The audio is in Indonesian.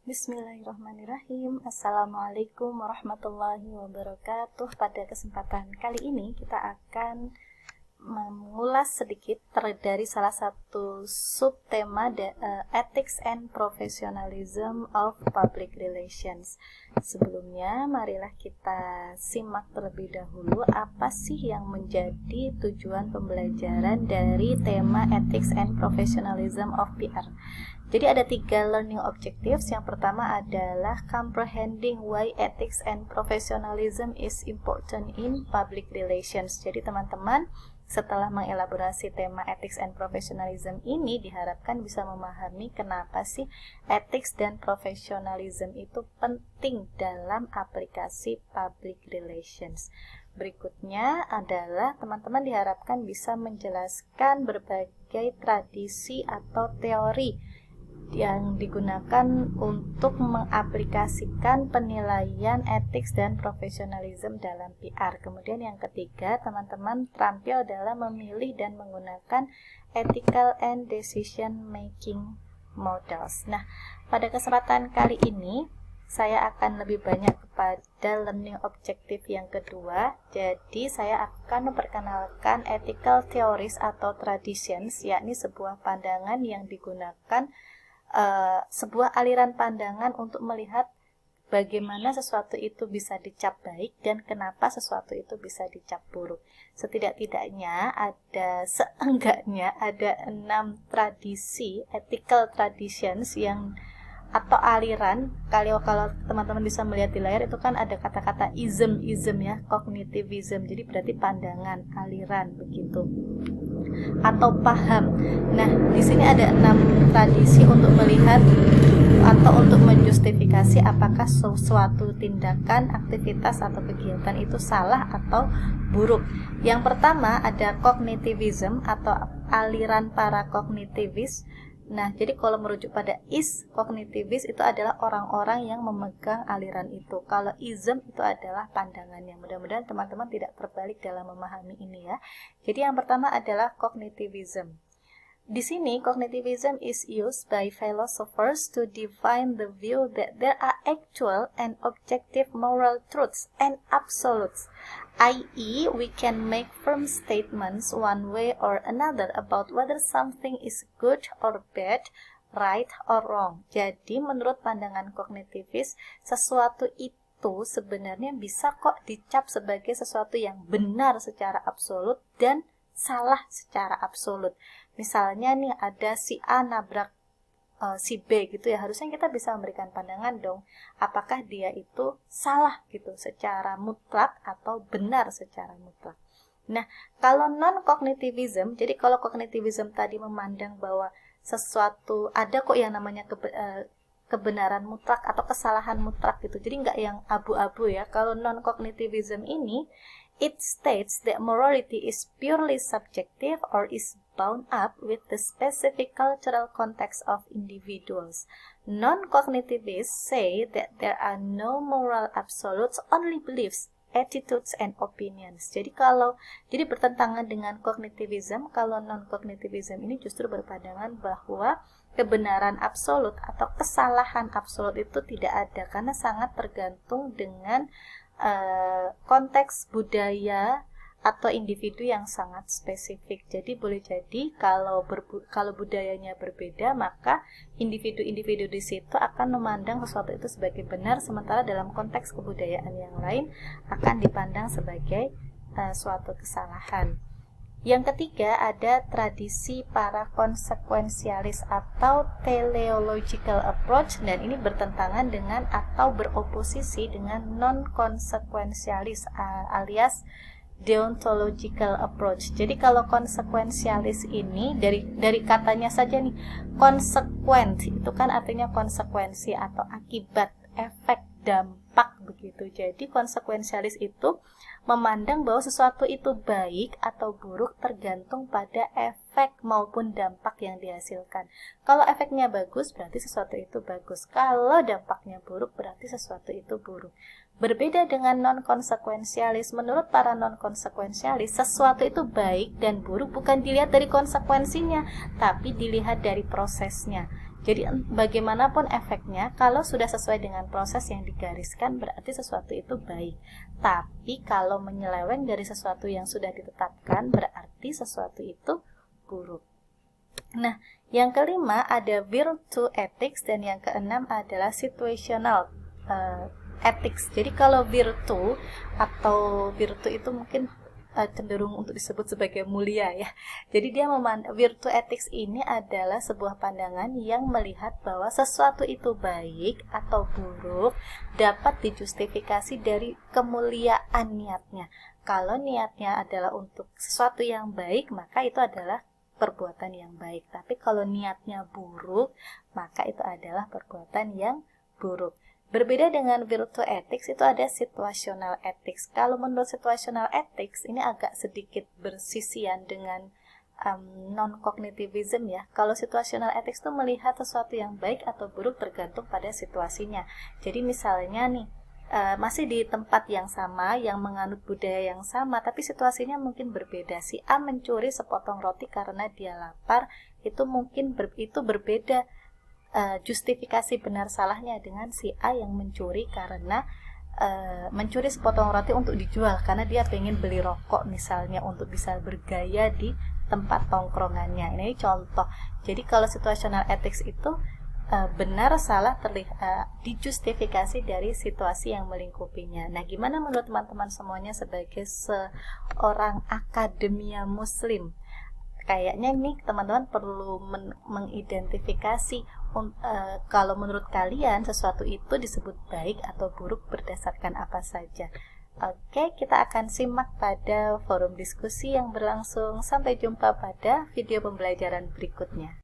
Bismillahirrahmanirrahim. Assalamualaikum warahmatullahi wabarakatuh. Pada kesempatan kali ini kita akan mengulas sedikit dari salah satu subtema Ethics and Professionalism of Public Relations. Sebelumnya, marilah kita simak terlebih dahulu apa sih yang menjadi tujuan pembelajaran dari tema Ethics and Professionalism of PR. Jadi ada 3 learning objectives. Yang pertama adalah comprehending why ethics and professionalism is important in public relations. Jadi teman-teman setelah mengelaborasi tema ethics and professionalism ini diharapkan bisa memahami kenapa sih ethics dan professionalism itu penting dalam aplikasi public relations. Berikutnya adalah teman-teman diharapkan bisa menjelaskan berbagai tradisi atau teori yang digunakan untuk mengaplikasikan penilaian ethics dan profesionalisme dalam PR. Kemudian yang ketiga, teman-teman terampil dalam memilih dan menggunakan ethical and decision making models. Nah, pada kesempatan kali ini saya akan lebih banyak kepada learning objective yang kedua. Jadi saya akan memperkenalkan ethical theories atau traditions, yakni sebuah pandangan yang digunakan sebuah aliran pandangan untuk melihat bagaimana sesuatu itu bisa dicap baik dan kenapa sesuatu itu bisa dicap buruk. Seenggaknya ada 6 tradisi, ethical traditions yang atau aliran. Kalau teman-teman bisa melihat di layar itu kan ada kata-kata ism ya, cognitivism. Jadi berarti pandangan, aliran begitu. Atau paham. Nah, di sini ada 6 tradisi untuk melihat atau untuk menjustifikasi apakah suatu tindakan, aktivitas atau kegiatan itu salah atau buruk. Yang pertama ada cognitivism atau aliran para kognitivis. Nah, jadi kalau merujuk pada cognitivis itu adalah orang-orang yang memegang aliran itu. Kalau ism itu adalah pandangannya. Mudah-mudahan teman-teman tidak terbalik dalam memahami ini ya. Jadi yang pertama adalah cognitivism. Di sini cognitivism is used by philosophers to define the view that there are actual and objective moral truths and absolutes, i.e. we can make firm statements one way or another about whether something is good or bad, right or wrong. Jadi menurut pandangan kognitivis, sesuatu itu sebenarnya bisa kok dicap sebagai sesuatu yang benar secara absolut dan salah secara absolut. Misalnya nih ada si A nabrak si B gitu ya, harusnya kita bisa memberikan pandangan dong, apakah dia itu salah gitu secara mutlak atau benar secara mutlak. Nah, kalau non-cognitivism, jadi kalau cognitivism tadi memandang bahwa sesuatu ada kok yang namanya kebenaran mutlak atau kesalahan mutlak gitu, jadi nggak yang abu-abu ya. Kalau non-cognitivism ini, it states that morality is purely subjective or is bound up with the specific cultural context of individuals. Non-cognitivists say that there are no moral absolutes, only beliefs, attitudes, and opinions. Jadi bertentangan dengan cognitivism, kalau non-cognitivism ini justru berpandangan bahwa kebenaran absolut atau kesalahan absolut itu tidak ada, karena sangat tergantung dengan konteks budaya atau individu yang sangat spesifik. Jadi boleh jadi kalau budayanya berbeda, maka individu-individu di situ akan memandang sesuatu itu sebagai benar, sementara dalam konteks kebudayaan yang lain akan dipandang sebagai suatu kesalahan. Yang ketiga ada tradisi para konsekuensialis atau teleological approach, dan ini bertentangan dengan atau beroposisi dengan non-konsekuensialis alias deontological approach. Jadi kalau konsekuensialis ini dari katanya saja nih, konsekuen itu kan artinya konsekuensi atau akibat, efek, dampak begitu. Jadi konsekuensialis itu memandang bahwa sesuatu itu baik atau buruk tergantung pada efek maupun dampak yang dihasilkan. Kalau efeknya bagus berarti sesuatu itu bagus. Kalau dampaknya buruk berarti sesuatu itu buruk. Berbeda dengan non-konsekuensialis, menurut para non-konsekuensialis, sesuatu itu baik dan buruk bukan dilihat dari konsekuensinya, tapi dilihat dari prosesnya. Jadi bagaimanapun efeknya, kalau sudah sesuai dengan proses yang digariskan berarti sesuatu itu baik. Tapi kalau menyeleweng dari sesuatu yang sudah ditetapkan berarti sesuatu itu buruk. Nah, yang kelima ada virtue ethics dan yang keenam adalah situational ethics. Jadi kalau virtue itu mungkin cenderung untuk disebut sebagai mulia ya. Jadi virtue ethics ini adalah sebuah pandangan yang melihat bahwa sesuatu itu baik atau buruk dapat dijustifikasi dari kemuliaan niatnya. Kalau niatnya adalah untuk sesuatu yang baik, maka itu adalah perbuatan yang baik. Tapi kalau niatnya buruk, maka itu adalah perbuatan yang buruk. Berbeda dengan virtue ethics, itu ada situational ethics. Kalau menurut situational ethics, ini agak sedikit bersisian dengan non-cognitivism ya. Kalau situational ethics itu melihat sesuatu yang baik atau buruk tergantung pada situasinya. Jadi misalnya nih, masih di tempat yang sama, yang menganut budaya yang sama, tapi situasinya mungkin berbeda. Si A mencuri sepotong roti karena dia lapar, itu mungkin itu berbeda justifikasi benar salahnya dengan si A yang mencuri karena mencuri sepotong roti untuk dijual karena dia pengen beli rokok misalnya untuk bisa bergaya di tempat tongkrongannya. Ini contoh. Jadi kalau situational ethics itu benar salah dijustifikasi dari situasi yang melingkupinya. Nah, gimana menurut teman-teman semuanya sebagai seorang akademia muslim? Kayaknya nih teman-teman perlu mengidentifikasi kalau menurut kalian sesuatu itu disebut baik atau buruk berdasarkan apa saja. Oke, kita akan simak pada forum diskusi yang berlangsung. Sampai jumpa pada video pembelajaran berikutnya.